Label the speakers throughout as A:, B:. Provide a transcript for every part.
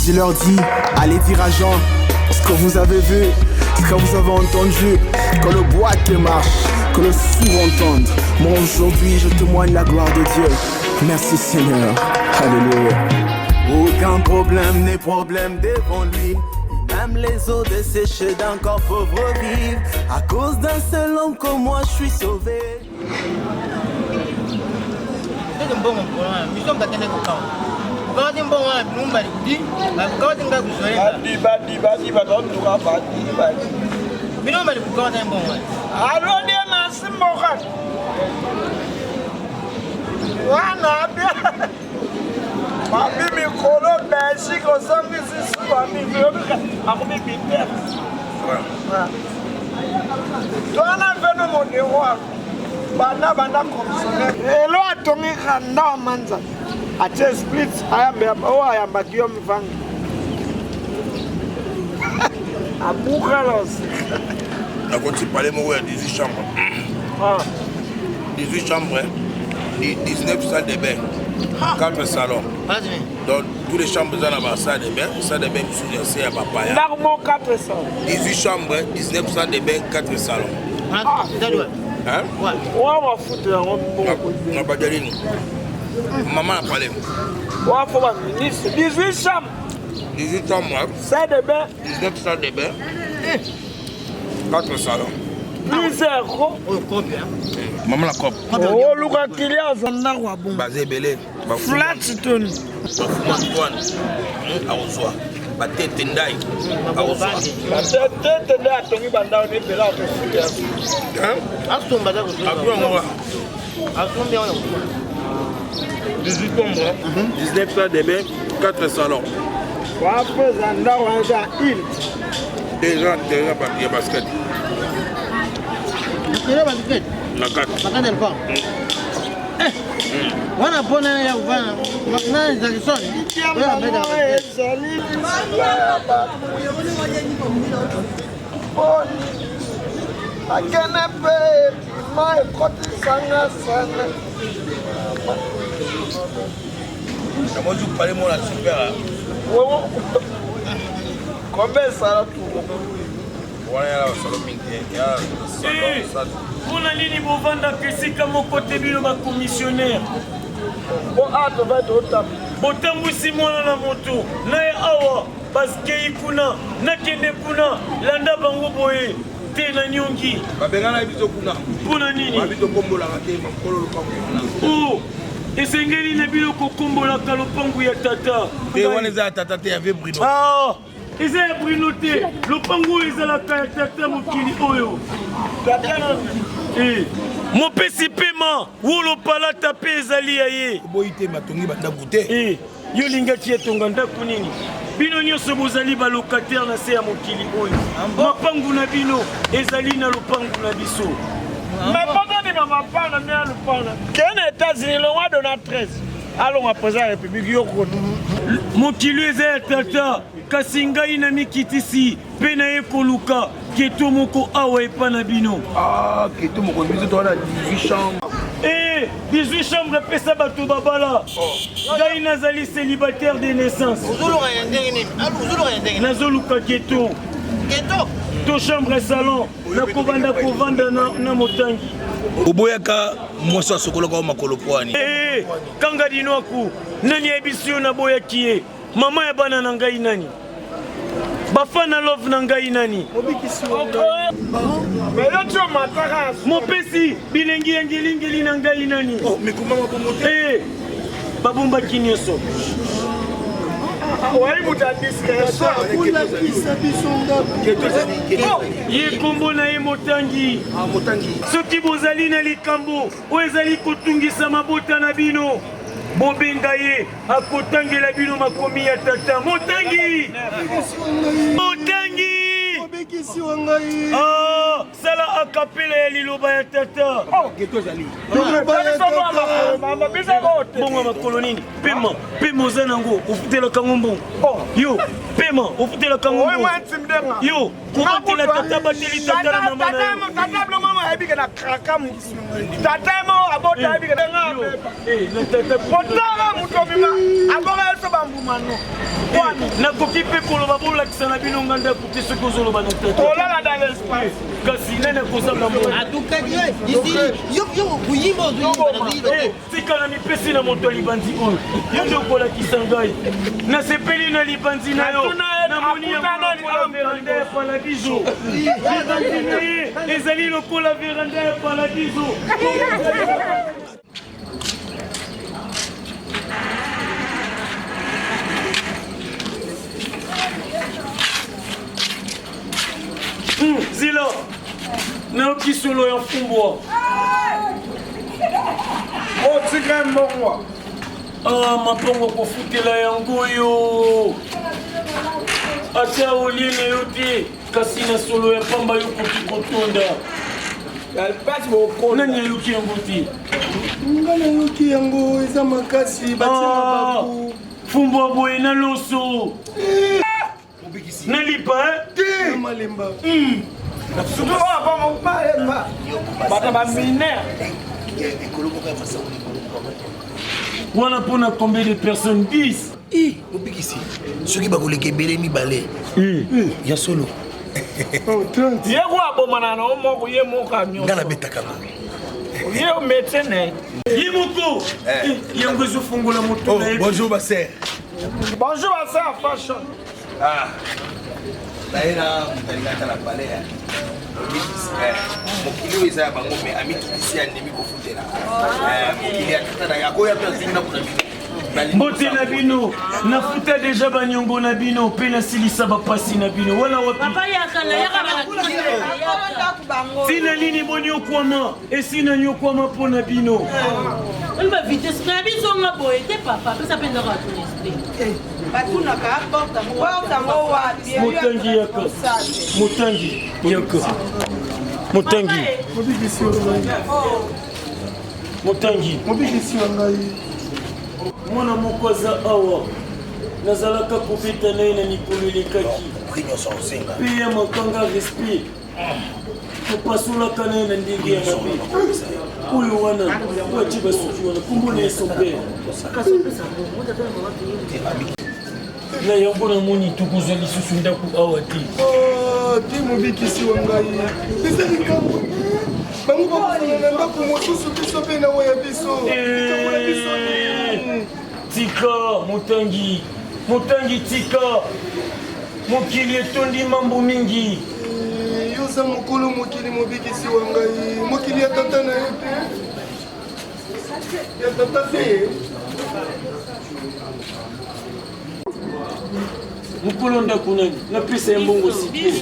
A: je leur dis, allez dire à Jean ce que vous avez vu, ce que vous avez entendu, que le boîte marche, que le sourd entende. Moi aujourd'hui je témoigne la gloire de Dieu. Merci Seigneur, alléluia. Aucun problème n'est problème devant lui. Même les eaux desséchées d'un corps pauvre vivent. À cause d'un seul homme comme moi je suis sauvé.
B: Papi mikolo Belgique ozangi sisi papi akomi biber. Twana veno modero bana commissionnaire. Elo atongi khanda manza. Ache split ayambe ayamba kiyo mvangi. Abukalos.
C: On continue parler moi 18 chambres. 18 chambres, 19 salles de bain. 4 salons. Donc, toutes les chambres dans la salle de bain, salle de bain sous à papa. 18 chambres, 19 salles de bain, 4 salons.
B: Hein? Ouais, on va foutre un bon.
C: On va pas dire. Maman a parlé.
B: Ouais, faut pas 18 chambres.
C: 18 chambres,
B: salle de bain.
C: 19 salles de bain, 4 salons. Maman la coupe.
B: Oh, Luka Kilia Zandarwa bon.
C: Basé belé.
B: Flatstone.
C: Antoine. Aozoa. Bate tendai. Aozoa.
B: Bate tendai atomi banda on est là pour foutre.
C: Hein?
B: Aston bada ko. Aston bien on.
C: 18 chambres, 19 salles de bain, 4 salons.
B: Wa après Zandarwa dans île.
C: Déjà papier basket.
D: Il a basket.
C: La 4.
D: Bakana le fond. Wana pona ya kufanya. Makana za kisoni. Wewe mbele ya
B: Akene pe mai koti sanga sana.
C: Comment tu parles moi la super là?
B: Combien ça tout?
C: Voilà, salon mingi.
E: On a ligne pour vendre que c'est comme au côté de ma commissionnaire.
B: Bon, ah, tu vas être au table.
E: Botambu Simona na moto. Na awa parce que ikuna na kende kuna landa bango boye te na nyongi.
C: Babengana biso kuna.
E: Kuna nini?
C: Babito kombola ngate makolo lopango.
E: Oh, esengeli na biloko kombola kalopangu ya tata.
C: Et on les a tata te avait Bruno.
E: Ah, eza ya Bruno te. Lopangu ezalaka ya tata mokili oyo. Mopesi pema wolo palata pe ezali ya ye.
C: Boyite matongi banda goûter.
E: Yo lingaki etonga ndako nini? Bino nyonso bozali ba locataire na se ya mokili oyo. Mapangu na bino ezali na lopangu na biso.
B: Mais pendant que maman parle, mais elle parle. Quel États-Unis, le roi Donald 13. Allons à présent la République.
E: Mokili eza ya tata kasi ngai na mikitisi mpe na ye koluka keto moko awa epa na bino.
C: Ah, keto moko biso to na 18 chambres.
E: 18 chambres epesa bato babala. Ngai nazali célibataire de naissance. Nazoluka keto. To chambre salon nakobanda kovanda na motangi.
C: Oboyaka mwaso sokola kwa makolo pwani.
E: Kanga dinoku nani ebisio na boyaki ye. Mama ya bana na ngai nani? Bafana love na ngai nani? Mopesi bilengi ngilingili na ngai nani?
C: Oh, mikuma mabomote.
E: Babumba kinyoso. Ye kombo na ye motangi. Soki bozali na likambo oyo ezali kotungisa mabota na bino bobenga ye akotangela bino makomi ya tata. Motangi sala akapela ya liloba ya tata. Bongo makolo nini? Pema oza nango ofutelaka ngo mbongo yo paiement ofutela kango yo kobatela tata bateli tata na mama na
B: tata blo mama ebike na kraka mu tata mo abota ebike na ngabe
E: le tata
B: potara muto bima abora eso bambuma no
E: na koki pe koloba bolakisa na bino nganda kuti soki ozoloba na tata
B: olala dans l'espace
E: kasi nene kozanga mona
D: atukadie ici yo kuyimba
E: tika na mipesi na moto libandi oyo yo nde okolakisa ngai nasepeli na libandi na yo namoni yango veranda ya paradiso libandi na ye ezali lokola veranda ya paradiso zila nayoki solo ya mfumbwa
B: otika mbongwa
E: mapongo kofutela yango yo ata olie na yo te kasi na solo ya pamba yokoki kotonda nani ayoki yango te
F: nga nayoki yango eza makasi batia babu
E: fumbwa boye na loso nalipa
F: te malemba
B: bata baminaire
E: wana mpona combien de personnes 10
C: obikisi soki bakoleka ebele mibale ya solo
B: ye ko abomana na o moko ye moko amio
C: nga nabetakanga
B: ye o médecin
E: ye moko yango ezofungola moto na ye
C: bonjour baser
B: bonjour baser fashion
C: naena motalingaka na pale mokili oyo eza ya bango me amikilisi andemi kofutela mokili ya tata yakoya mpe azingi na kuna
E: mbote na bino nafuta deja banyongo na bino mpe nasilisa bapasi na bino wana wapi tina nini bonyokwama esi nanyokwama mpo na bino motangi yaka motangi yaka motangi motangi
F: mobikisi wa ngai
E: mwana moko aza awa nazalaka kobeta na ye na mikolo elekaki mpe ya makanga respect topasolaka na ye na ndenge ya mabe oyo wana watie basuki wana kombona ye sombere na yango namoni tokozwa lisusu ndako awa te
F: te mobikisi wa ngai eza likambo bango bakosana na ndako mosusu biso mpe na oya biso
E: tika motangi motangi tika mokili etondi mambo mingi
F: yoza mokolo mokili mobikisi wa ngai mokili ya tata na ye te ya tata te
E: mokolo ndako nani napesa ya mbongo sike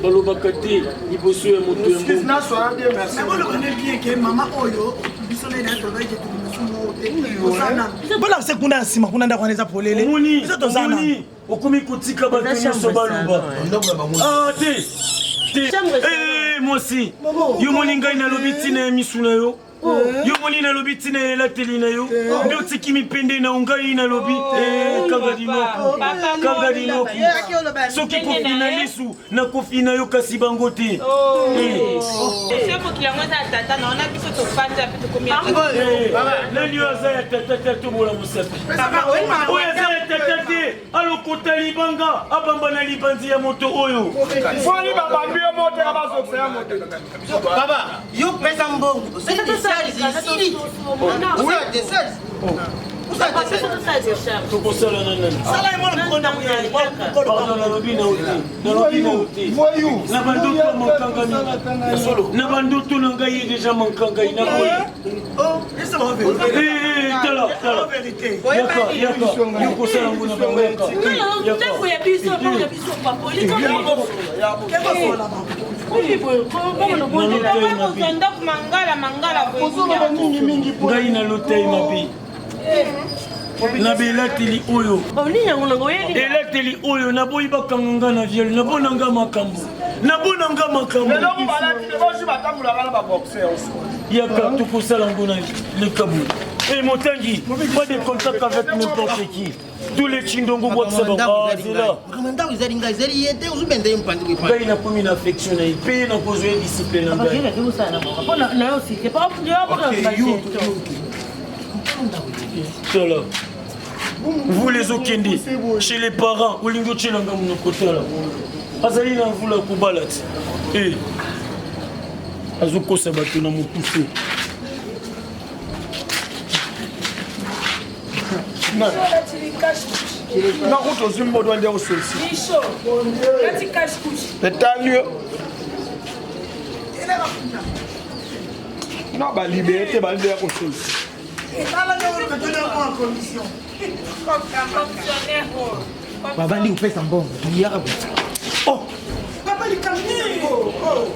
E: balobaka te liboso ya moto ya
D: mpona sekunda ya nsima kuna ndako wana eza polele biso tozana
E: okomi kotika bato nyonso baloba te mwasi yo moni ngai nalobi ntina ya misu na yo yo moni nalobi ntina ya elateli na yo nde otiki mipende na ngai nalobi kanga dinoko soki kofina lisu na kofina yo kasi bango te nani oyo aza ya tata te atobola mosapi oyo aza ya tata te alokota libanga abamba na libanzi ya moto oyo
B: foni babambi yo moteka bazokisa ya moto
D: baba yo pesa mbongo
E: tokosala na nani nalobi na ote na bandoto mankanga mingi na bandoto na ngai ye deja mankangai na boye tala yaka yokosala ngo na bango ngai nalotei mabe na belateli oyo elateli oyo naboyi bakanga nga na viole nabonanga makambo yaka tokosala ngo na lekabu motangi pas de contact avec n'importe qui tous les chindongo bois ça va c'est là
D: Kamanda uzalinga zeli yete uzubende mpandi kwa
E: ngai na komi na affection na ipe na kozwe discipline na ngai
D: na yo si c'est pas
E: là vous les okindi chez les parents olingo chelanga munokotala azali na vula kubalati azokosa bato na motusu
B: na kuto zimbo doande au solsi etalio na ba liberté ba ndé au solsi
D: babandi upesa mbongo tuyaka
B: oh papa likamningo oh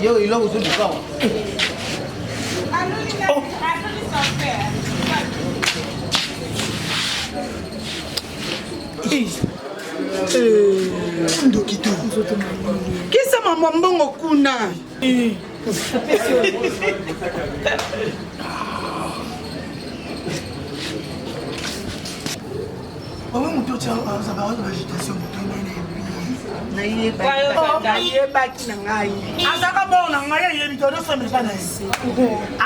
D: yo ilo uzudu kwa
F: ndokito kisa mama mbongo kuna Owe muto cha za agitation nayebaki na ngai azaka bona ngai yebi to do sombe sana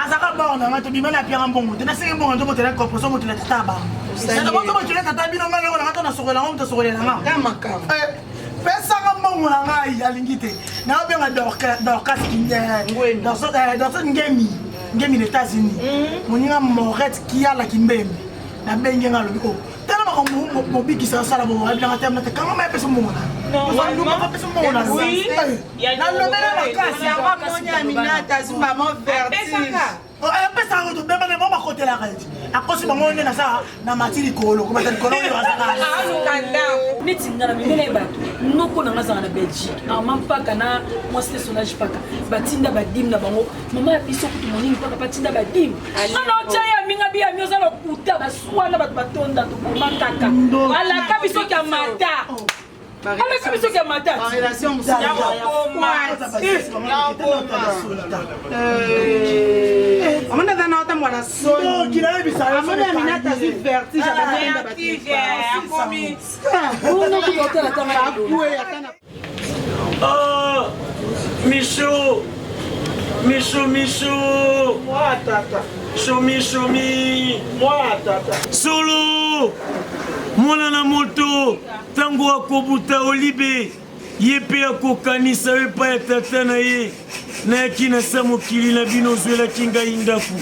F: azaka bona ngai to bimana pia mbongo tena senge mbongo to motela ko poso motela taba sasa boto motela tata bino ngai na to na sokola ngo to sokola nga kama kama pesa mbongo na ngai alingite na obenga dorka kinye dans ngemi les États-Unis moninga morette kia la kimbembe na bengi nga lobiko tena ba mobiki sa sala bo abina ngatem na kama ma pesa mbongo na oui, il y a une
G: Avec ce qui est matin.
F: En relation, vous savez.
E: Michaud, moi tata. Chomi, moi tata. Solo, mwana na moto, tango akobuta olibe, yepe akokanisa wepa ya tata na ye, na yaki na sa mokili na bino zwela kinga indaku.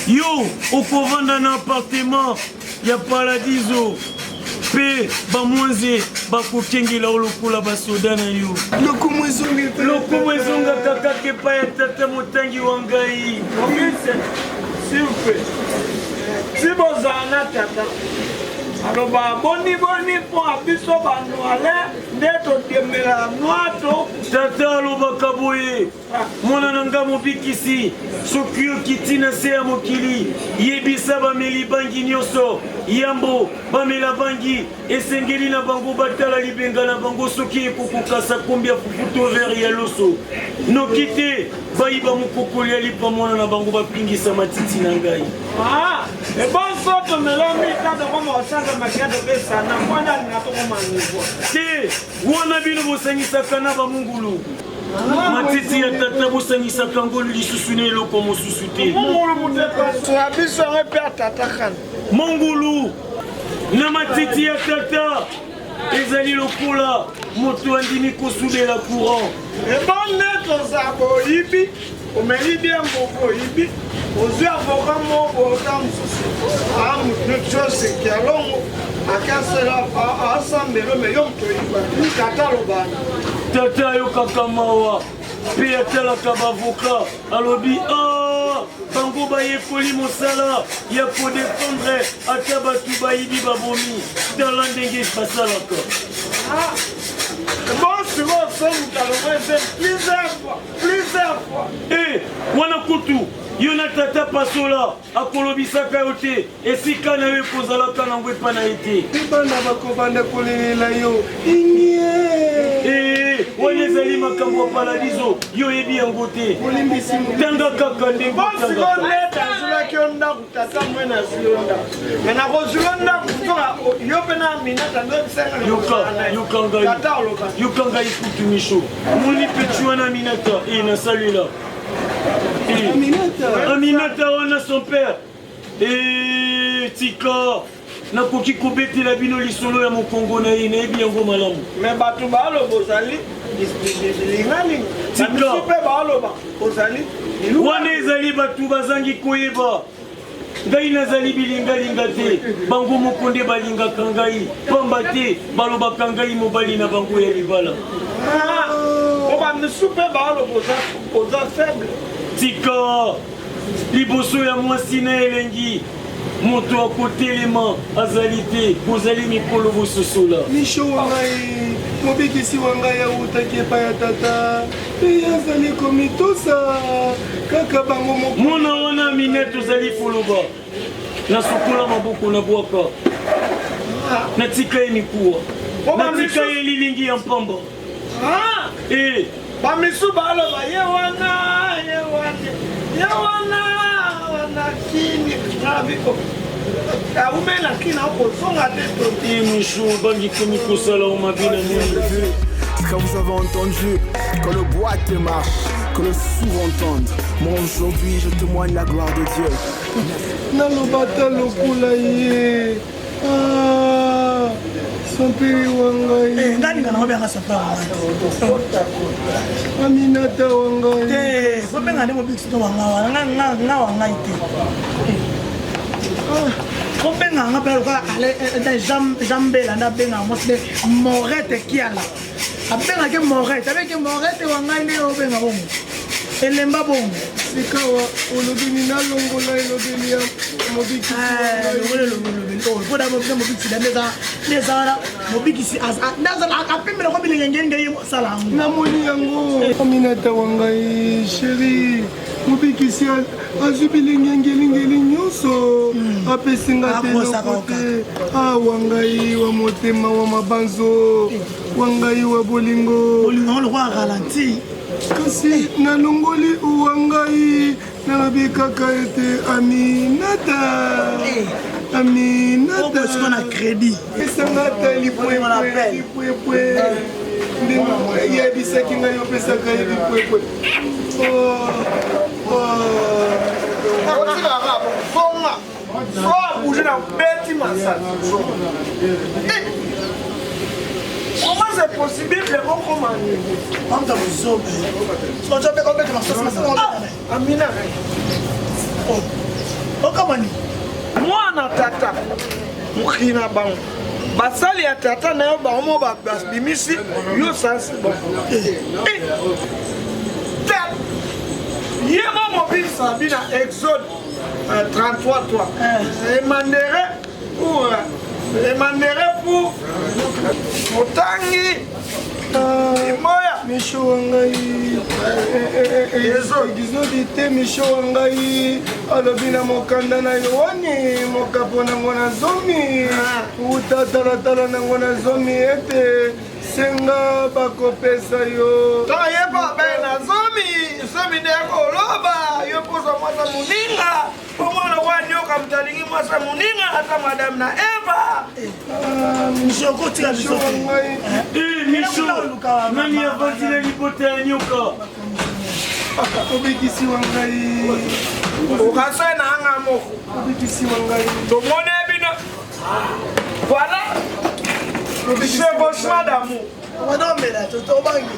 E: Yo, okovanda na appartement ya Paradiso. Pe bamwanze bakokengela olokola basoda na yo lokumu ezonga kaka kepa ya tata motangi wa ngai
B: silpe si bozala na tata aloba boni mpo abiso banwale nde todemela nwato
E: tata alobaka boye mwana na nga mobikisi soki okiti na se ya mokili yebisa bameli bangi nyonso yambo bamela bangi esengeli na bango batala libenga na bango soki ekokokasa kombi ya fufuto vere ya loso noki te bayiba mokokoli ya lipa mwana na bango bapingisa matiti na ngai
B: ebonso tomelami tadokoma osanga makiado pesana mwana alinatokoma niveau
E: te wana bino bosangisaka na bamungulu matiti ya tata bosangisaka ngolu lisusu na eloko mosusu te
B: mongulu mutepaso ya biso yango mpe atatakana
E: mongulu na matiti ya tata ezali lokola moto andimi kosudela courant
B: ebonde toza boyibi omeli bie mboko oyibi ozwi avoka moko ota mosusu amutoseki alongo akasela asambelo me yo moto oyiba tata alobana
E: tata ayokaka mawa mpe atalaka bavoka alobi bango bayekoli mosala ya kodefendre ata bato bayibi babomi tala ndenge basalaka wana kutu yo na tata pasola akolobisaka yo te esika na yo ekozalaka nango epa na ye te
F: bana bakobanda kolelela yo inye
E: wana ezali makambo ya paradiso yo yebi yango te tanga kaka ndenge
B: azulaki yo ndako tata mwe nazwi yo ndako me nakozwi yo ndako yo mpe na minata
E: yoka ngai kutu misho moni peti wana minata nasalela aminata wana son père tika nakoki kobetela bino lisolo ya mokongo na ye nayebi yango malamu
B: me bato baaloba ozali lingalinga bamisu mpe baaloba ozali
E: wana ezali bato bazangi koyeba ngai nazali bilingalinga te bango moko nde balingaka ngai pamba te balobaka ngai mobali na bango ya libala
B: bamisu mpe baaloba oza faible
E: tika liboso ya mwasi na elengi moto akotelema azali te kozali mikolo bososola
H: misho wa ngai mobikisi wa ngai autaki epai ya tata mpe azali komitosa kaka bango
E: mona wana mine tozali koloba nasukola maboko na bwaka natika ye mikuwa natika ye lilingi ya mpamba
B: bamisu baloba ye wana kini aumela kina okozonga te
E: mishu bangikomi kosala omabina nini.
A: Ce que vous avez entendu, quand le boîtier marche, que le sourd entende. Moi aujourd'hui je témoigne la gloire de Dieu.
H: nalobata lokola ye sampiri wa ngai
F: nganinga nango byanga sapaa
H: aminata wa ngai
F: te kobenga nde mobikisi to wanga nga wa ngai te kobenga nga mpe lokola jambela nde abenga mosi nde morete kiala abengaki morete abeki morete wa ngai nde obenga bongo elemba bongo
H: sikawa olobini nalongola elobeli ya mobikisi
F: ndezala mobikisi apembela kwa bilenge ngenge ye mosala yango
H: namoni yango aminata wa ngai sheri mobikisi azwi bilenge ngelingeli nyonso apesinga te loko te wa ngai wa motema wa mabanzo wa ngai wa bolingo
F: bolingo lokwa ralentir
H: kasi nalongoli wa ngai nalobi kaka ete aminata
F: siko na crédit
H: esanga ata lipwepwe ndenge yebisaki ngai opesaka ye lipwepwe
B: bouger na beti masala comment c'est possible amina
F: okamani
B: mwana tata mokina bango basali ya tata na yo bango babimisi yo sansi bon ye mo mobisa bina exode 33 emandere pour motangi moya
H: misho wa ngai egizodi te misho wa ngai alobi na mokanda na yo wani mokapo nango na zomi utatalatala nango na zomi ete senga bakopesa yo
B: toyeba be na zomi nde koloba yo posa mwasa moninga omwana wanyoka mutalingi mwasa moninga ata madame na eva
F: misho kotika
E: misho nani avandila libota ya nyoka
H: obikisi wa ngai
B: okase na anga moko
H: obikisi wa ngai
B: tomone bino voilà chevauchement d'amour
F: odomela totobangi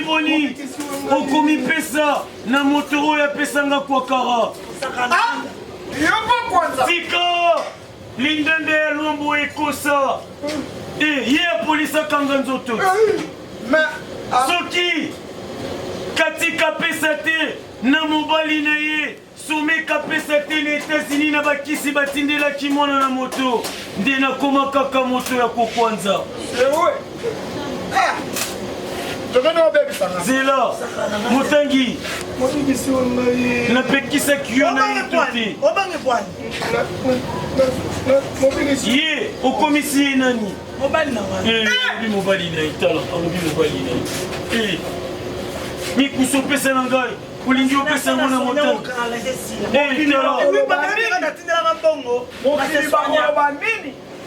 E: boni okomi pesa na moto oyo apesanga kwakara tika lindende ya lwambo ekosa ye apolisakanga nzoto soki katika pesa te na mobali na ye someka pesa te na Etats-Unis na bakisi batindelaki mwana na moto nde nakoma kaka moto ya kokwanza zela motangi
H: mobikisi wa ngai
E: napekisaki yo na yeto te Ye, okomisi nani?
F: Mobali na ngai.
E: Mobali na itala, mobali na. Mikuso pesa na ngai. Kulingi opesa ngo na motani.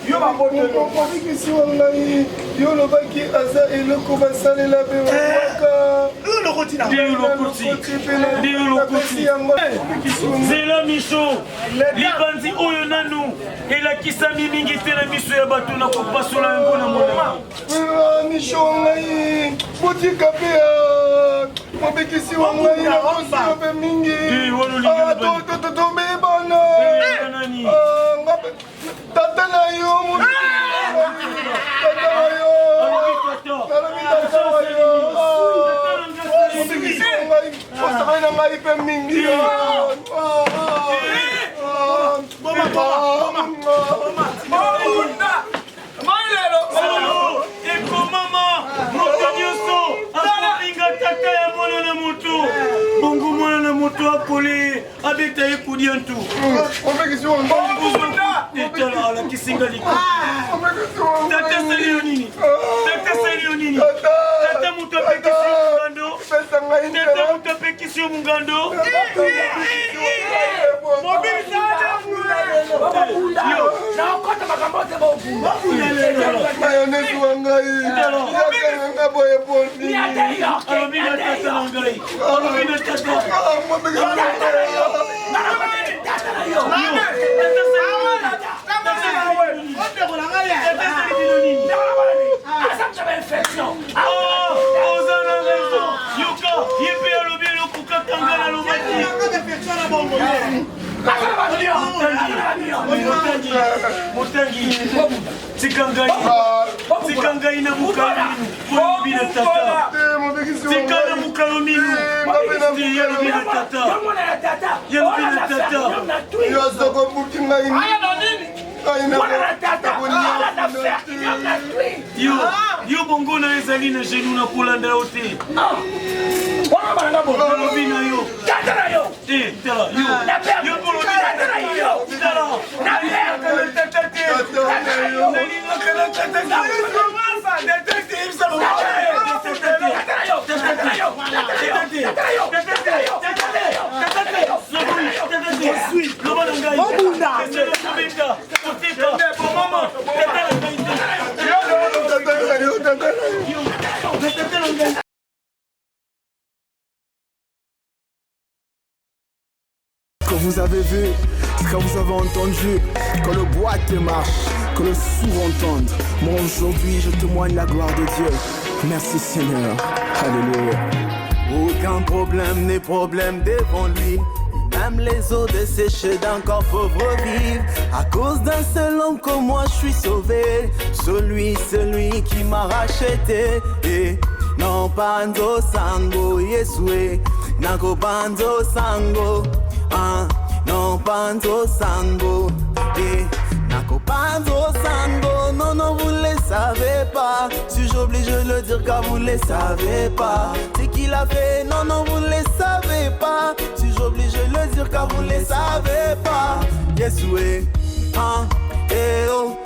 H: mobikisi wa ngai yo olobaki aza eloko basalela bewaka
E: nzela miso libanzi oyo nanu elakisami mingi te na miso ya bato na kopasola yango na molema
H: misho wa ngai botika mpe mobikisi wa ngai nakosio mpe mingi tobebana tata na yo tata wa yo nalobi tata wa yo mobikisi wa ngai osakali na ngai mpe mingi
E: ekomama moto nyonso akolinga tata ya mwana na moto bongo mwana na moto akole abeta ye kodia ntu etala alakisinga likolo tata sali yo nini tata moto apekisi yo mungando tata moto apekisi yo mungando
H: mayonesi wa ngai yakanga boye poni
E: alobi na tata na ngai alobi na tata ozana raison yoka yepe alobi eloko kakanga na lobaki motangi tika ngai na mokalo olobi na tata tika na mokalo minu yalobi na tata
H: yozokobuki ngai
E: yo bongo na ezali na genu na kolanda yo te olobi na yo
A: Quand vous avez vu, quand vous avez entendu, quand le boîtier marche, que le sourd entende, moi aujourd'hui je témoigne la gloire de Dieu. Merci Seigneur. Alléluia. Aucun problème n'est problème devant lui. Même les eaux desséchées d'un corps pauvre vivent. À cause d'un seul homme comme moi je suis sauvé. Celui qui m'a racheté. Et non banzo sango Yesue. Nako banzo sango. Non banzo sango. Et nako banzo sango. Non vous ne le savez pas. Si j'oblige de le dire car vous ne le savez pas. C'est qu'il a fait. Non vous ne le savez pas. Si j'oblige de le dire car vous ne le savez pas. Yesue. Eh oh.